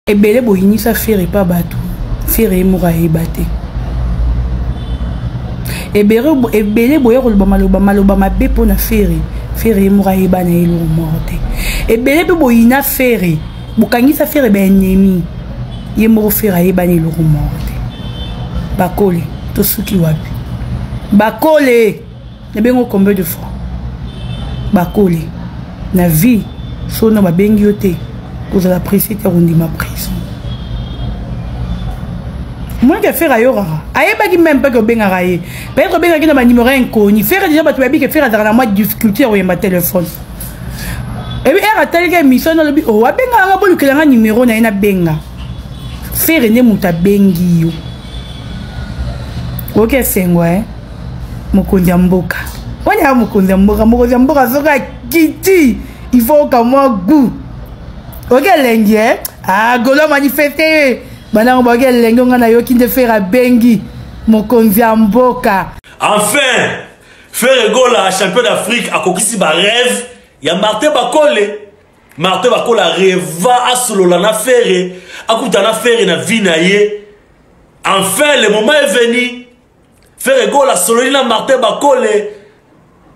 Et belé boyini ça fait pas bateau. Faire moura et baté. Et belé boyer le ma bé pour na faire. Faire moura et bana et l'eau morte. Et belé boyina faire. Bukangi ça faire ben ennemi. Ye mo faire et bana et l'eau morte. Bakole. Tout ce qui wapi. Bakole. Ne bengo combien de fois. Bakole. Na vie. So na babengi yote. Vous avez apprécié que vous ma prison. Moi, je vais faire ailleurs. Aïe, pas même pas que vous avez peut-être que vous avez un numéro inconnu. Faire déjà, tu vas dire que faire dans la difficulté à ma téléphone. Et puis, elle a telle mission dans le but. Oh, benga, on va un numéro na benga. Faire ne muta bengi yo. Ok, c'est moi. Mokondia mboka. On y a mokondia mboka sera kiti. Il faut que moi goût. Ok, lengi, ah, golo manifesté. Bana on bagel lengi on a yoki de faire à bengi. Mokonzi mboka. Enfin, faire gola champion d'Afrique à kokisi ba rêve. Ya Martin Bakole. Martin Bakole rêva à solo la faire. À kuta na faire na vie na ye. Enfin, le moment est venu. Faire gola solo na Martin Bakole.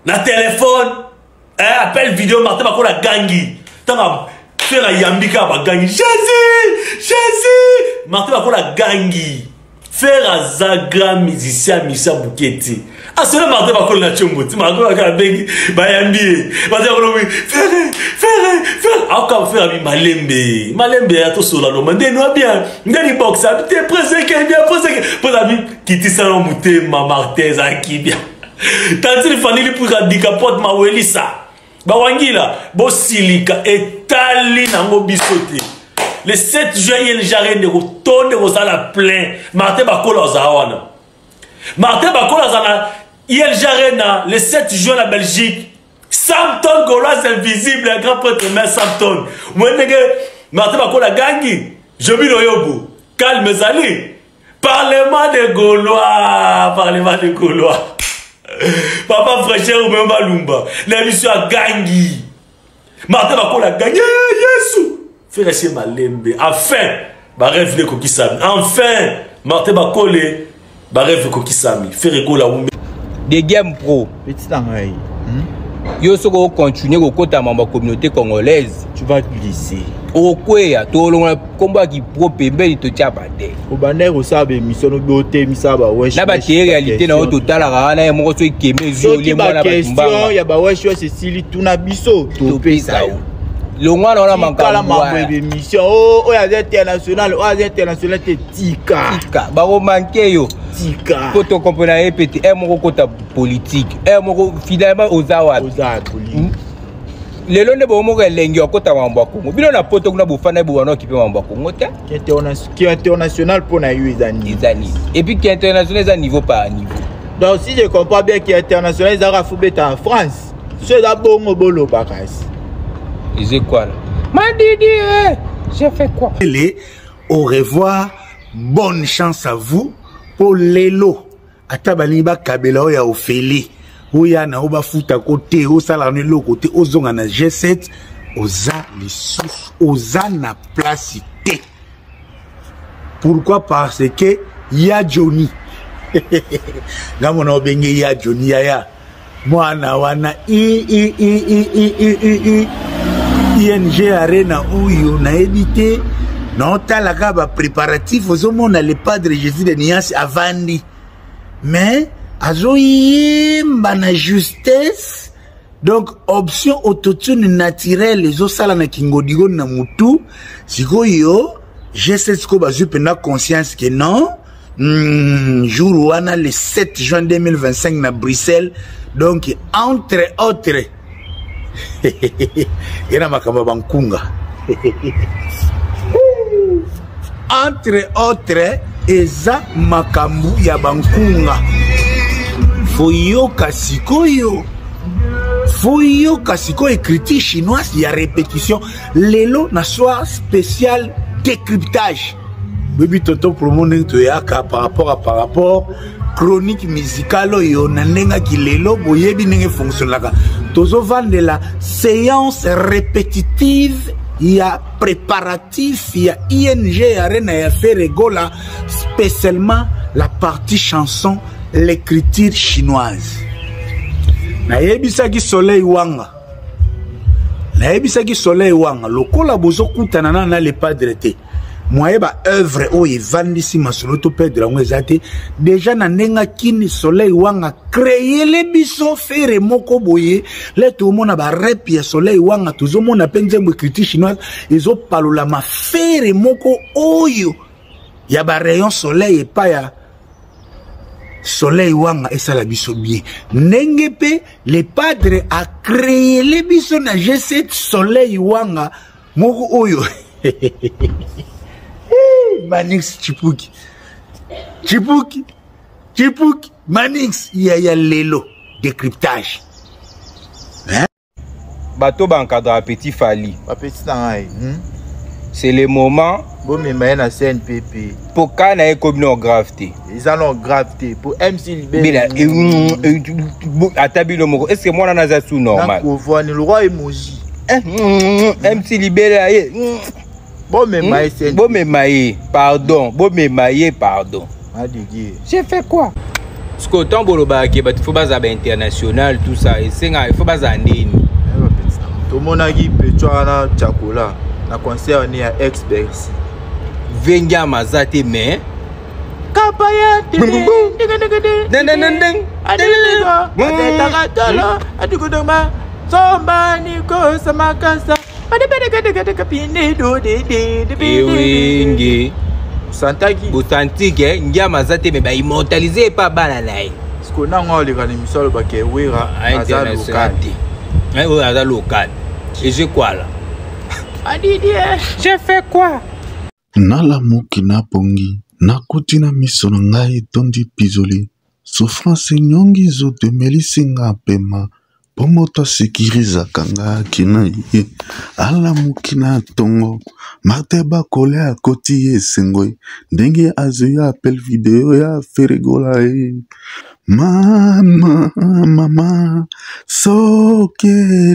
Na téléphone. Appel vidéo Martin Bakole gangi. Tanga faire la yambika ba gangi. Jésus! Martin Bakole gangi. Faire à Zagra musicien Misa Bouketi. Ah, c'est le Martin Bakole na chombo. Tu m'as dit que bengi ba yambi. Martin Bakole faire. Ah, quand faire ami Malembe à tout solo no mande no bien. Ndani box habité presque bien presque. Pour la vie qui ti salon mouté ma Martin Zaki bien. Tanti famille pour handicapot ma welisa. Bawangila, Bosilika et Tali nango bisote. Le 7 juin, il y a une jarre de retourne aux ala plein. Martin Bakole Ozawana. Martin Bakole Ozana, il y a une jarre le 7 juin la Belgique. Sampton Gaulois invisible, un grand prêtre mais Sampton. Moi, Martin Bakole Gangi, je vis le yobo. Calme Zali. Parlement de Gaulois. Parlement de Gaulois. Papa frère ou même Balumba. L'émission a gagné. Martin Bakole a gagné. Yesu. Frère chez Malembe. Enfin, rêve de Kokisami. Enfin, Martin Bakole, rêve de Kokisami. Frère Gola ou des games pro. Petit temps. Yo soko continuer au côté de ma communauté congolaise. Tu vas glisser. Au quoi ya to long combat qui pro pembe to tia bande. Au banner au sabe mission no beauté misaba wesh. La bataille réalité na total rana ya moko so ikeme zoli mo na question ya ba wesh c'est sili tuna biso to pesa. Le roi on a manqué mission oh ya international te tika. Ba o manqué yo. Tika. Pour te comprendre répéter un moko kota politique. Un moko finalement aux awa. Lelo ne bo mo lengi okota wamba Kongo. Bino na poto kuna bufana bo wana okipe wamba Kongo ta. Qui est international pour na Izani. Et puis qui est international à niveau par niveau. Donc si je comprends bien qui est international Zara Foubeta en France. C'est la bongo bolo bakas. Et c'est quoi là? Mandidi, j'ai fait quoi? Au revoir, bonne chance à vous pour l'élo. Atabaniba kabela ya ofeli. Oya na oba futa côté o salani lo côté ozonga na G7 oza lisusu oza na placité. Pourquoi? Parce que ya Johnny. Ngamona obenge ya Johnny ya mwana wana ING Arena uyo na edité non talaka ba préparatif ozomona le padre Jésus de Nias avandi mais azoyimba na justesse donc option autotune naturelle les osala na kingodigo na mutu sikoyo G7 ko bazu pena conscience que non jour wana le 7 juin 2025 na Bruxelles donc entre autres yana makamba bankunga entre autres eza makambu ya bankunga foyoka sikoyo écriture chinoise ya répétition lelo na soir spécial décryptage baby toto promone to yaka par rapport chronique musicale oyo na nenga kilelo boyebi ndenge fonctionne tozo vendre la séance répétitive il y a préparatif, il y a ING Arena, il y a Ferregola, spécialement la partie chanson, l'écriture chinoise. Naebisaki Soleil Wanga. Naebisaki Soleil Wanga. Lokola bozo kutanana na le padre te. Moi ba œuvre o evandisi masoloto pedra ngezate déjà na nenga kini Soleil Wanga créer les biso faire moko boye le tout mona ba rep ya Soleil Wanga tuzo mona penze mo critique chinoise ezo palola ma faire moko oyo ya ba rayon soleil pa ya Soleil Wanga et ça la biso bien nengepe le padre a créé les biso na G7 Soleil Wanga moko oyo Manix Chipuki Manix il y a lelo décryptage hein? Bateau bankadra à petit Fali. Petit tangai. C'est le moment. Bon mais maintenant na CNPP. Pour quand na communaux gravité. Ils en ont gravité pour MC Libé. Mais là atabilo moko. Est-ce que moi na sous normal? Na voir le roi emoji. MC Libé là. Bon mais maïe CNPP. Bon mais maïe, pardon. Bon mais maïe, pardon. Adigué. J'ai fait quoi? Parce que tant boloba qui il faut pas international tout ça et c'est il faut pas andini. Tout le monde a dit Petuana Chakola. La concert ni à Experts. Venga mazate mais Kapaya Santaki Botantike ngia mazate mais ba immortaliser pas bananaï. Ce qu'on a on les organismes ba ke wera international. Oui, à local. Et j'ai quoi là? J'ai fait quoi? Nalamuki na pongi, nakuti na miso na ngai tondi pizoli. Souffrance nyongi zote melisinga pema. Pomoto sikiriza kanga kina ye. Alamuki na tongo. Marte bakole a koti ye sengoi. Ndenge azuya appel video ya Ferregola e. Mama, soke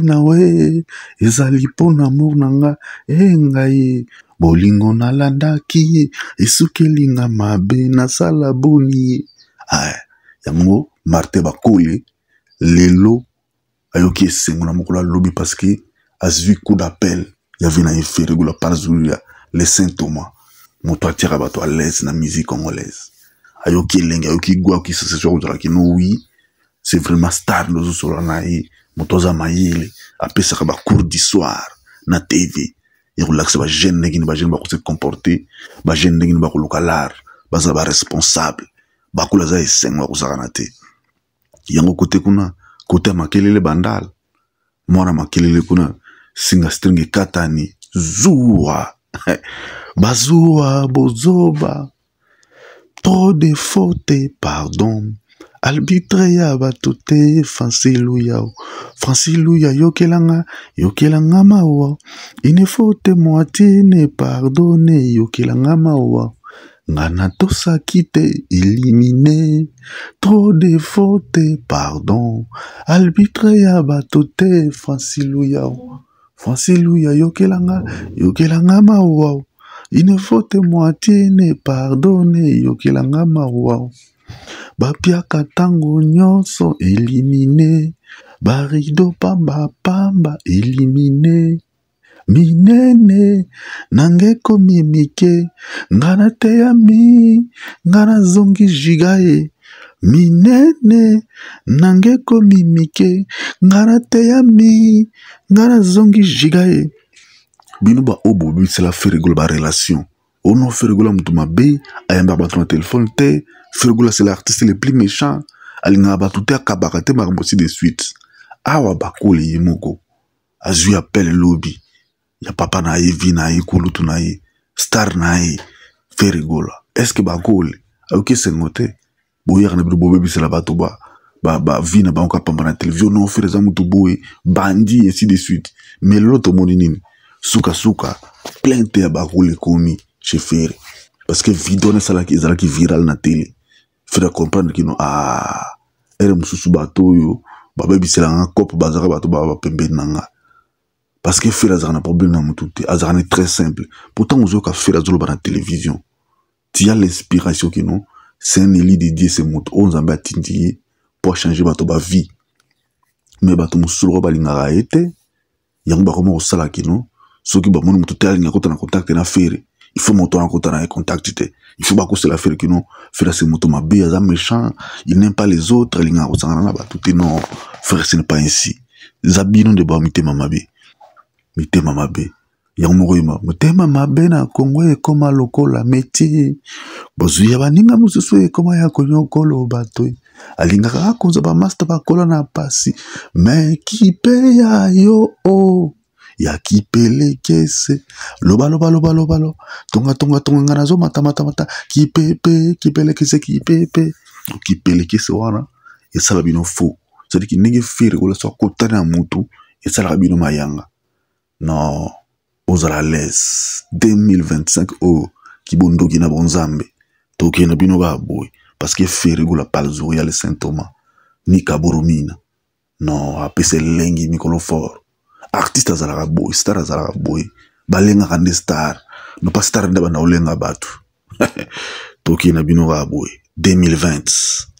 nawe ezali pona amour nanga engai bolingo nalandaki esukelinga mabe nasala boni yango Marte bakole lelo ayoki esengo na mokolo lobi parce que azwi coup d'appel ya vina Ferregola par Zulia les Saint Thomas moto atira bato à l'aise na musique congolaise. Ayoki lenga ayoki gwa ki se soit qui no oui c'est vraiment star nous sur la motoza mayele apesa ka ba cours d'histoire na TV et relax ba jeune ngi ba jeune ba ko se comporter ba jeune ngi ba ko lokalar ba za ba responsable ba kula za esengo ko sakana te yango kote kuna kote makelele bandal mwana makelele kuna singa string katani zuwa bazua bozoba. Trop de fautes, pardon. Arbitre ya batote, Francilouya, yokelanga mawa. Une faute moitié ne pardonne, yokelanga mawa. Ngana tosa kite, éliminé. Trop de fautes, pardon. Arbitre ya batote, Francilouya, yokelanga mawa. Une faute moitié ne pardonne yokelanga mawa. Bapia katango nyonso éliminé. Barido pamba éliminé. Minene nangeko mimike. Ngana teyami. Ngana zongi jigaye. Minene nangeko mimike. Ngana teyami. Ngana zongi jigaye. Binuba obo c'est la Ferregola ba relation. Ono Ferregola mutuma be ayamba ba ton téléphone te. Ferregola c'est l'artiste le plus méchant. Alinga ba tout akabakate makambosi de suite. Awa bakole yemoko. Azu appel lobby. Ya papa na yevi na yekulutu na ye. Star na ye. Ferregola. Est-ce que bakole ayoki sengote. Boya na bido bébé c'est la bato ba vi na ba onka pamba na télévision non Ferregola mutu boy bandi ainsi de suite. Mais l'autre moninini Souka plainte ya bakule komi chez Ferre parce que vidéo na sala ki ezala ki viral na télé faire comprendre que non ere mususu bato yo babebi sela nga kopo bazaka bato ba pembe nanga parce que faire un problème dans mon tout est très simple. Pourtant on a fait la télévision. Tu as l'inspiration qui non, c'est un élit dédié ce mot. On a bâti pour changer bato ba vie. Mais bato musuro balinga été. Yang ba comment au sala qui non, ceux qui ba mon tout tel n'a en contact na faire. Il faut monter en contact. Il faut pas que c'est la faire qui non, faire ce moto ma bé, méchant. Il n'aime pas les autres. Il n'a pas tout est non. Frère, ce n'est pas ainsi. Zabino de ba mité mamabe. Mité mamabe. Yang mourima. Mité mamabe na Congo e koma lokola métier. Bozu ya baninga mususu e koma ya konyo kolo bato. Alinga ka konza ba master ba kola na pasi. Mais qui paye yo oh. Ya kipele kese loba tonga nganazo mata kipele kese wana esala bino faux c'est-à-dire que ndenge fere kola so kotana ya mutu esala bino mayanga non ozala l'aise 2025 oh kibondoki na bonzambe toki na bino ba boy parce que fere kola palzuri ya le Saint Thomas ni kaboromina non apese lengi mikolo fort artiste azalaka boy, star azalaka boy, balenga kande star, no pas star ndaba na olenga batu. Toki na bino boy, 2020.